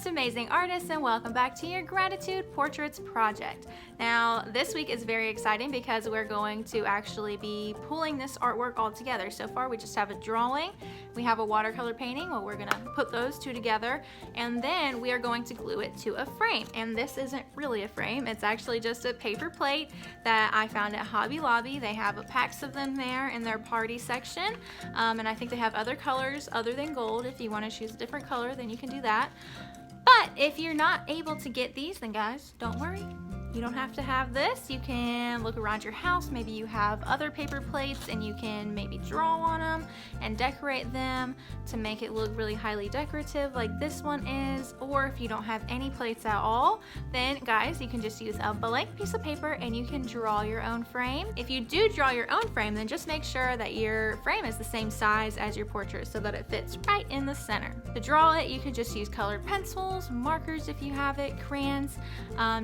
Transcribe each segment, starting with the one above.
most amazing artists, and welcome back to your Gratitude Portraits project. Now, this week is very exciting because we're going to actually be pulling this artwork all together. So far, we just have a drawing, we have a watercolor painting. Well, we're gonna put those two together, and then we are going to glue it to a frame. And this isn't really a frame, it's actually just a paper plate that I found at Hobby Lobby. They have packs of them there in their party section, and I think they have other colors other than gold. If you want to choose a different color, then you can do that. But if you're not able to get these, then guys, don't worry. You don't have to have this. You can look around your house. Maybe you have other paper plates and you can maybe draw on them and decorate them to make it look really highly decorative like this one is. Or if you don't have any plates at all, then guys, you can just use a blank piece of paper and you can draw your own frame. If you do draw your own frame, then just make sure that your frame is the same size as your portrait so that it fits right in the center. To draw it, you could just use colored pencils, markers if you have it, crayons.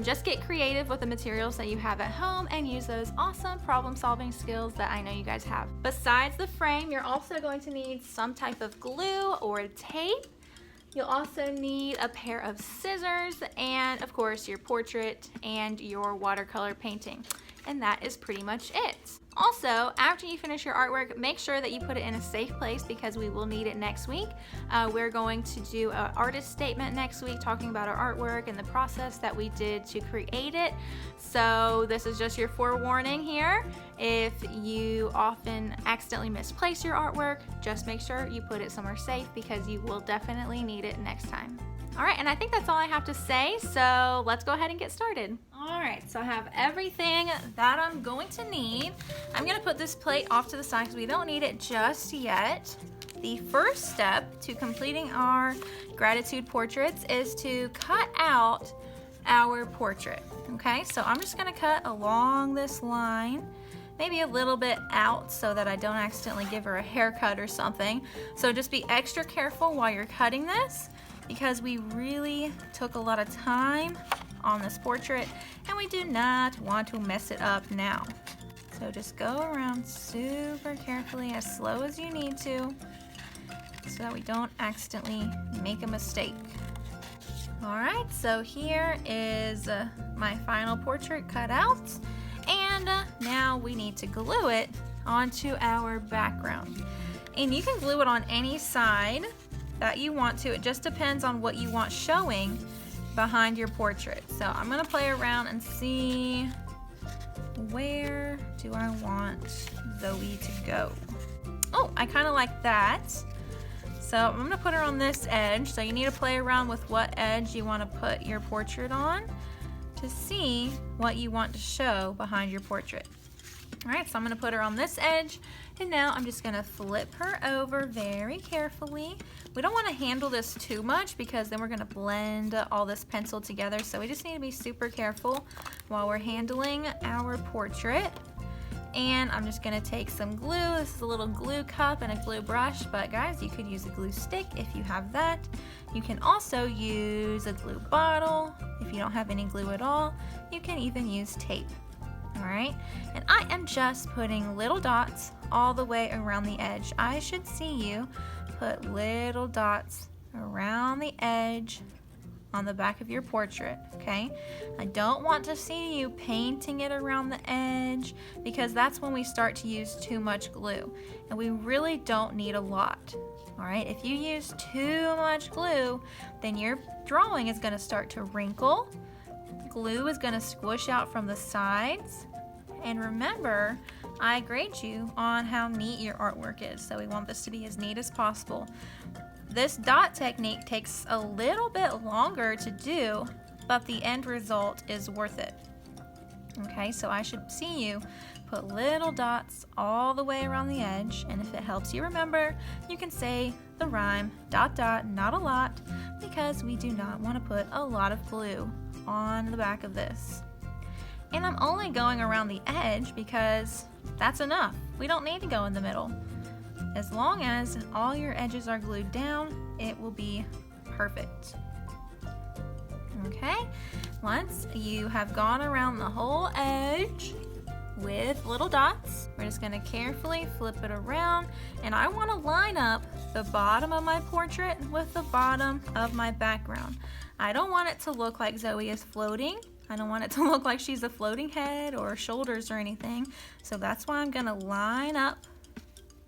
Just get creative with the materials that you have at home and use those awesome problem-solving skills that I know you guys have. Besides the frame, you're also going to need some type of glue or tape. You'll also need a pair of scissors and of course your portrait and your watercolor painting. And that is pretty much it. Also, after you finish your artwork, make sure that you put it in a safe place because we will need it next week. We're going to do an artist statement next week talking about our artwork and the process that we did to create it. So this is just your forewarning here. If you often accidentally misplace your artwork, just make sure you put it somewhere safe because you will definitely need it next time. All right, and I think that's all I have to say, so let's go ahead and get started. All right, so I have everything that I'm going to need. I'm gonna put this plate off to the side because we don't need it just yet. The first step to completing our gratitude portraits is to cut out our portrait, okay? So I'm just gonna cut along this line, maybe a little bit out so that I don't accidentally give her a haircut or something. So just be extra careful while you're cutting this, because we really took a lot of time on this portrait and we do not want to mess it up now. So just go around super carefully, as slow as you need to, so that we don't accidentally make a mistake. All right, so here is my final portrait cut out, and now we need to glue it onto our background. And you can glue it on any side that you want to. It just depends on what you want showing behind your portrait. So I'm gonna play around and see, where do I want Zoe to go? Oh, I kind of like that. So I'm gonna put her on this edge. So you need to play around with what edge you want to put your portrait on to see what you want to show behind your portrait. All right, so I'm gonna put her on this edge, and now I'm just gonna flip her over very carefully. We don't wanna handle this too much because then we're gonna blend all this pencil together, so we just need to be super careful while we're handling our portrait. And I'm just gonna take some glue. This is a little glue cup and a glue brush, but guys, you could use a glue stick if you have that. You can also use a glue bottle. If you don't have any glue at all, you can even use tape. All right, and I am just putting little dots all the way around the edge. I should see you put little dots around the edge on the back of your portrait, okay? I don't want to see you painting it around the edge because that's when we start to use too much glue, and we really don't need a lot. All right, if you use too much glue, then your drawing is gonna start to wrinkle. Glue is going to squish out from the sides. And remember, I grade you on how neat your artwork is, so we want this to be as neat as possible. This dot technique takes a little bit longer to do, but the end result is worth it. Okay, so I should see you put little dots all the way around the edge, and if it helps you remember, you can say the rhyme, dot dot, not a lot, because we do not want to put a lot of glue on the back of this. And I'm only going around the edge because that's enough. We don't need to go in the middle. As long as all your edges are glued down, it will be perfect. Okay, once you have gone around the whole edge with little dots, we're just going to carefully flip it around, and I want to line up the bottom of my portrait with the bottom of my background. I don't want it to look like Zoe is floating. I don't want it to look like she's a floating head or shoulders or anything. So that's why I'm gonna line up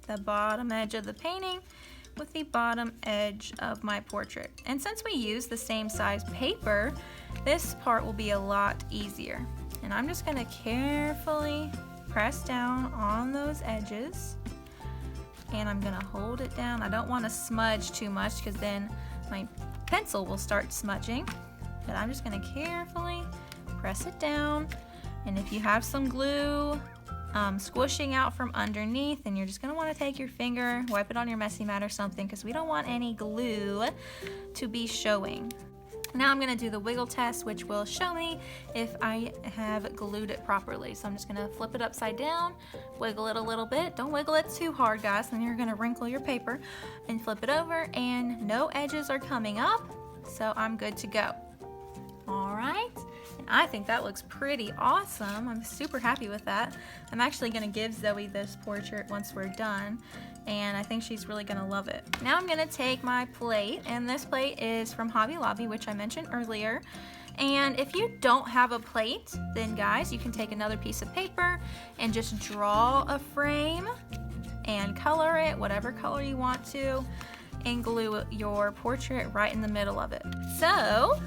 the bottom edge of the painting with the bottom edge of my portrait. And since we use the same size paper, this part will be a lot easier. And I'm just gonna carefully press down on those edges, and I'm gonna hold it down. I don't wanna smudge too much because then my pencil will start smudging, but I'm just gonna carefully press it down. And if you have some glue squishing out from underneath, and you're just gonna wanna take your finger, wipe it on your messy mat or something, because we don't want any glue to be showing. Now I'm gonna do the wiggle test, which will show me if I have glued it properly. So I'm just gonna flip it upside down, wiggle it a little bit. Don't wiggle it too hard, guys, then you're gonna wrinkle your paper. And flip it over, and no edges are coming up, so I'm good to go. All right, and I think that looks pretty awesome. I'm super happy with that. I'm actually gonna give Zoe this portrait once we're done, and I think she's really gonna love it. Now I'm gonna take my plate, and this plate is from Hobby Lobby, which I mentioned earlier. And if you don't have a plate, then guys, you can take another piece of paper and just draw a frame and color it whatever color you want to, and glue your portrait right in the middle of it. So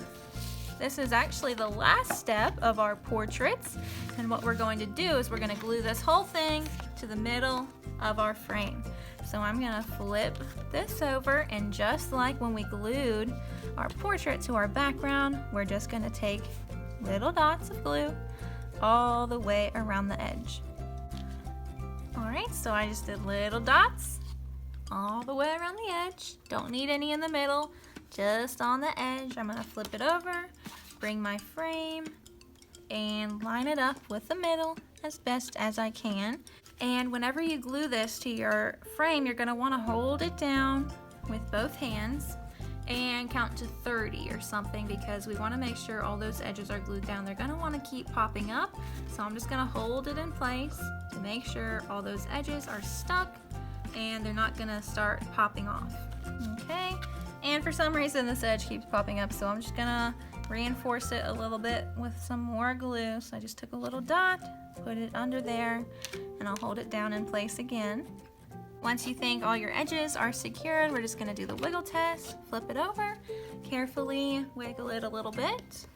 this is actually the last step of our portraits, and what we're going to do is we're going to glue this whole thing to the middle of our frame. So I'm going to flip this over, and just like when we glued our portrait to our background, we're just going to take little dots of glue all the way around the edge. Alright, so I just did little dots all the way around the edge. Don't need any in the middle, just on the edge. I'm going to flip it over, bring my frame, and line it up with the middle as best as I can. And whenever you glue this to your frame, you're going to want to hold it down with both hands and count to 30 or something, because we want to make sure all those edges are glued down. They're going to want to keep popping up, so I'm just going to hold it in place to make sure all those edges are stuck and they're not going to start popping off. Okay, and for some reason this edge keeps popping up, so I'm just going to reinforce it a little bit with some more glue. So I just took a little dot, put it under there, and I'll hold it down in place again. Once you think all your edges are secured, we're just going to do the wiggle test. Flip it over, carefully wiggle it a little bit,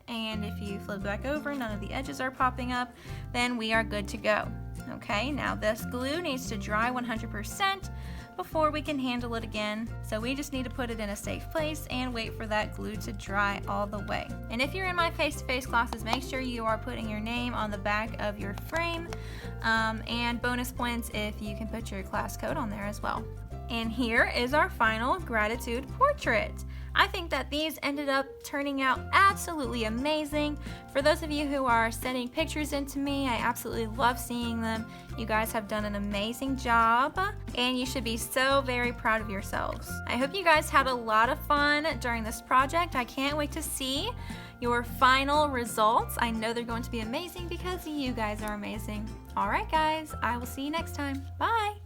and if you flip back over, none of the edges are popping up, then we are good to go. Okay, now this glue needs to dry 100% before we can handle it again. So we just need to put it in a safe place and wait for that glue to dry all the way. And if you're in my face-to-face classes, make sure you are putting your name on the back of your frame, and bonus points if you can put your class code on there as well. And here is our final gratitude portrait. I think that these ended up turning out absolutely amazing. For those of you who are sending pictures in to me, I absolutely love seeing them. You guys have done an amazing job, and you should be so very proud of yourselves. I hope you guys had a lot of fun during this project. I can't wait to see your final results. I know they're going to be amazing because you guys are amazing. All right, guys, I will see you next time. Bye.